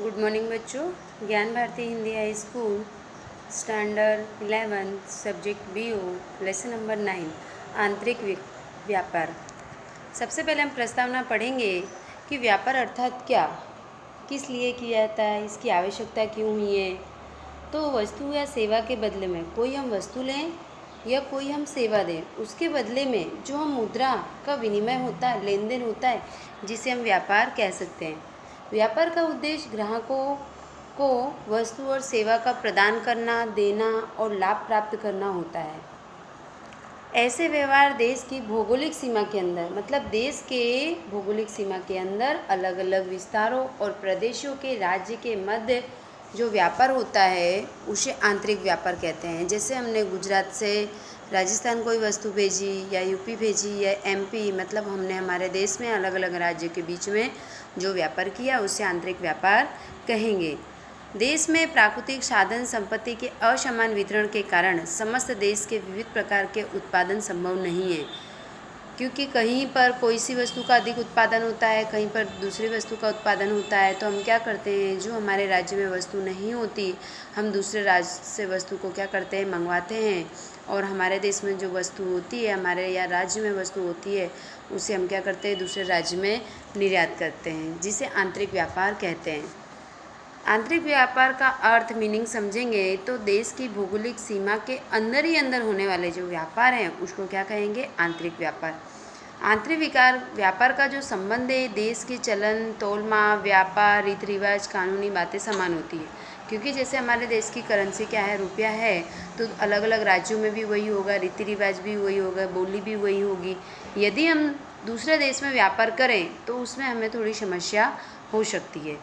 Good morning बच्चों। Gyan Bharati Hindi high school standard 11 subject BO lesson number 9 आंतरिक व्यापार। सबसे पहले हम प्रस्तावना पढ़ेंगे कि व्यापार अर्थात क्या, किस लिए किया जाता है, इसकी आवश्यकता क्यों हुई है। तो वस्तु या सेवा के बदले में कोई हम वस्तु लें या कोई हम सेवा दें, उसके बदले में जो हम मुद्रा का विनिमय होता है, लेन देन होता है, जिसे हम व्यापार कह सकते हैं। व्यापार का उद्देश्य ग्राहकों को वस्तु और सेवा का प्रदान करना, देना और लाभ प्राप्त करना होता है। ऐसे व्यवहार देश की भौगोलिक सीमा के अंदर, मतलब देश के भौगोलिक सीमा के अंदर अलग अलग विस्तारों और प्रदेशों के राज्य के मध्य जो व्यापार होता है उसे आंतरिक व्यापार कहते हैं। जैसे हमने गुजरात से राजस्थान कोई वस्तु भेजी या यूपी भेजी या MP, मतलब हमने हमारे देश में अलग अलग राज्य के बीच में जो व्यापार किया उसे आंतरिक व्यापार कहेंगे। देश में प्राकृतिक साधन संपत्ति के असमान वितरण के कारण समस्त देश के विविध प्रकार के उत्पादन संभव नहीं है, क्योंकि कहीं पर कोई सी वस्तु का अधिक उत्पादन होता है, कहीं पर दूसरी वस्तु का उत्पादन होता है। तो हम क्या करते हैं, जो हमारे राज्य में वस्तु नहीं होती हम दूसरे राज्य से वस्तु को क्या करते हैं, मंगवाते हैं, और हमारे देश में जो वस्तु होती है, हमारे या राज्य में वस्तु होती है, उसे हम क्या करते हैं, दूसरे राज्य में निर्यात करते हैं, जिसे आंतरिक व्यापार कहते हैं। आंतरिक व्यापार का अर्थ मीनिंग समझेंगे तो देश की भौगोलिक सीमा के अंदर ही अंदर होने वाले जो व्यापार हैं उसको क्या कहेंगे, आंतरिक व्यापार। आंतरिक व्यापार का जो संबंध है, देश के चलन तोलमा, व्यापार, रीति रिवाज, कानूनी बातें समान होती है। क्योंकि जैसे हमारे देश की करेंसी क्या है, रुपया है, तो अलग अलग राज्यों में भी वही होगा, रीति रिवाज भी वही होगा, बोली भी वही होगी। यदि हम दूसरे देश में व्यापार करें तो उसमें हमें थोड़ी समस्या हो सकती है,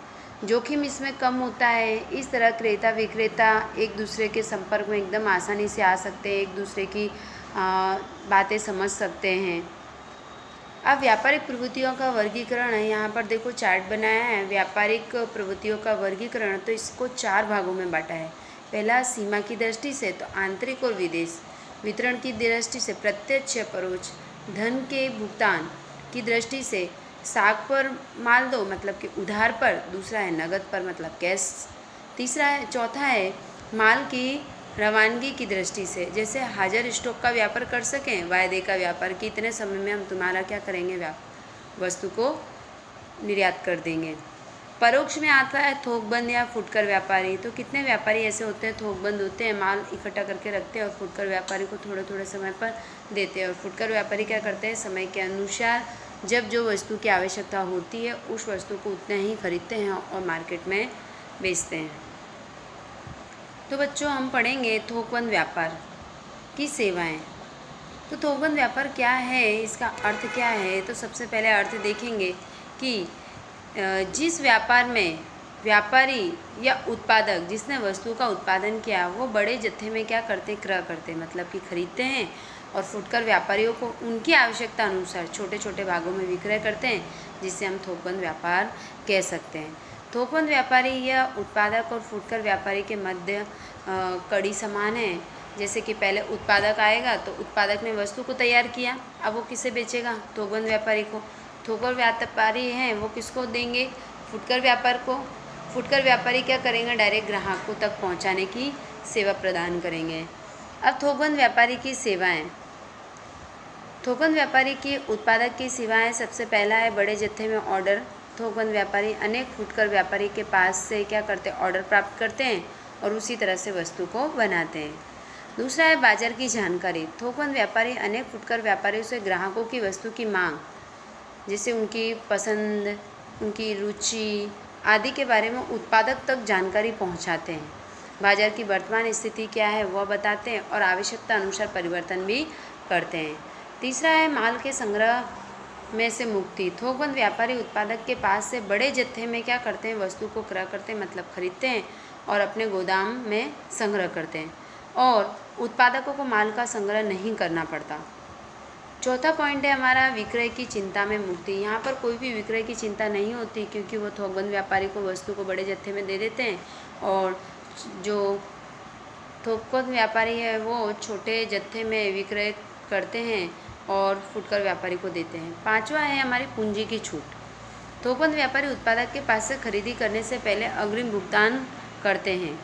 जोखिम इसमें कम होता है। इस तरह क्रेता विक्रेता एक दूसरे के संपर्क में एकदम आसानी से आ सकते हैं, एक दूसरे की बातें समझ सकते हैं। अब व्यापारिक प्रवृत्तियों का वर्गीकरण है, यहाँ पर देखो चार्ट बनाया है व्यापारिक प्रवृत्तियों का वर्गीकरण। तो इसको 4 भागों में बांटा है। पहला सीमा की दृष्टि से, तो आंतरिक और विदेश। वितरण की दृष्टि से प्रत्यक्ष परोक्ष। धन के भुगतान की दृष्टि से साख पर माल दो, मतलब कि उधार पर। दूसरा है नगद पर, मतलब कैश। चौथा है माल की रवानगी की दृष्टि से, जैसे हाजिर स्टॉक का व्यापार कर सकें, वायदे का व्यापार कि इतने समय में हम तुम्हारा क्या करेंगे, वस्तु को निर्यात कर देंगे। परोक्ष में आता है थोकबंद या फुटकर व्यापारी। तो कितने व्यापारी ऐसे होते हैं, थोकबंद होते हैं, माल इकट्ठा करके रखते हैं और फुटकर व्यापारी को थोड़े थोड़े समय पर देते हैं। और फुटकर व्यापारी क्या करते हैं, समय के अनुसार जब जो वस्तु की आवश्यकता होती है उस वस्तु को उतना ही खरीदते हैं और मार्केट में बेचते हैं। तो बच्चों हम पढ़ेंगे थोकबंद व्यापार की सेवाएं। तो थोकबंद व्यापार क्या है, इसका अर्थ क्या है। तो सबसे पहले अर्थ देखेंगे कि जिस व्यापार में व्यापारी या उत्पादक जिसने वस्तु का उत्पादन किया वो बड़े जत्थे में क्या करते, क्रय करते, मतलब कि खरीदते हैं, और फुटकर व्यापारियों को उनकी आवश्यकता अनुसार छोटे छोटे भागों में विक्रय करते हैं, जिसे हम थोकबंद व्यापार कह सकते हैं। थोकबंद व्यापारी या उत्पादक और फुटकर व्यापारी के मध्य कड़ी समान है। जैसे कि पहले उत्पादक आएगा तो उत्पादक ने वस्तु को तैयार किया, अब वो किसे बेचेगा, थोकबंद व्यापारी को। थोकबंद व्यापारी हैं वो किसको देंगे, फुटकर व्यापार को। फुटकर व्यापारी क्या करेंगे, डायरेक्ट ग्राहकों तक पहुंचाने की सेवा प्रदान करेंगे। अब थोकबंद व्यापारी की सेवाएं। थोकबंद व्यापारी की उत्पादक की सेवाएं, सबसे पहला है बड़े जत्थे में ऑर्डर। थोकबंद व्यापारी अनेक फुटकर व्यापारी के पास से क्या करते हैं, ऑर्डर प्राप्त करते हैं और उसी तरह से वस्तु को बनाते हैं। दूसरा है बाजार की जानकारी। थोकबंद व्यापारी अनेक फुटकर व्यापारियों से ग्राहकों की वस्तु की मांग, जैसे उनकी पसंद, उनकी रुचि आदि के बारे में उत्पादक तक जानकारी पहुंचाते हैं। बाजार की वर्तमान स्थिति क्या है वह बताते हैं और आवश्यकता अनुसार परिवर्तन भी करते हैं। तीसरा है माल के संग्रह में से मुक्ति। थोकबंद व्यापारी उत्पादक के पास से बड़े जत्थे में क्या करते हैं, वस्तु को क्रय करते हैं, मतलब खरीदते हैं और अपने गोदाम में संग्रह करते हैं, और उत्पादकों को माल का संग्रह नहीं करना पड़ता। चौथा पॉइंट है हमारा विक्रय की चिंता में मुक्ति। यहाँ पर कोई भी विक्रय की चिंता नहीं होती, क्योंकि वो थोकबंद व्यापारी को वस्तु को बड़े जत्थे में दे देते हैं और जो थोकबंद व्यापारी है वो छोटे जत्थे में विक्रय करते हैं और फुटकर व्यापारी को देते हैं। पांचवा है हमारी पूंजी की छूट। थोकबंद व्यापारी उत्पादक के पास से खरीदी करने से पहले अग्रिम भुगतान करते हैं।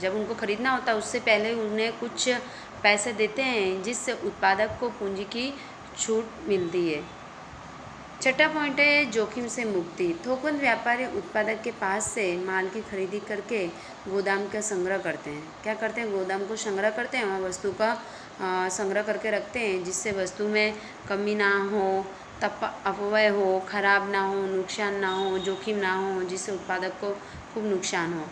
जब उनको खरीदना होता है उससे पहले उन्हें कुछ पैसे देते हैं, जिससे उत्पादक को पूंजी की छूट मिलती है। छठा पॉइंट है जोखिम से मुक्ति। थोकबंद व्यापारी उत्पादक के पास से माल की खरीदी करके गोदाम का संग्रह करते हैं। क्या करते हैं? गोदाम को संग्रह करते हैं, वहाँ वस्तु का संग्रह करके रखते हैं, जिससे वस्तु में कमी ना हो, तब अपव्यय हो, खराब ना हो, नुकसान ना हो, जोखिम ना हो, जिससे उत्पादक को खूब नुकसान हो।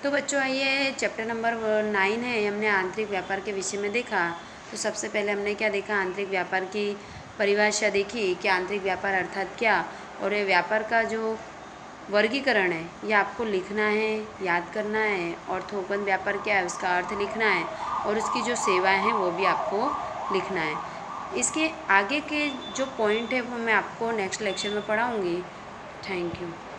तो बच्चों आइए चैप्टर नंबर 9 है, हमने आंतरिक व्यापार के विषय में देखा। तो सबसे पहले हमने क्या देखा? आंतरिक व्यापार की परिभाषा देखी कि आंतरिक व्यापार अर्थात क्या, और ये व्यापार का जो वर्गीकरण है ये आपको लिखना है, याद करना है, और थोकबंद व्यापार क्या है उसका अर्थ लिखना है, और उसकी जो सेवाएं हैं वो भी आपको लिखना है। इसके आगे के जो पॉइंट है वो मैं आपको नेक्स्ट लेक्चर में पढ़ाऊँगी। Thank you.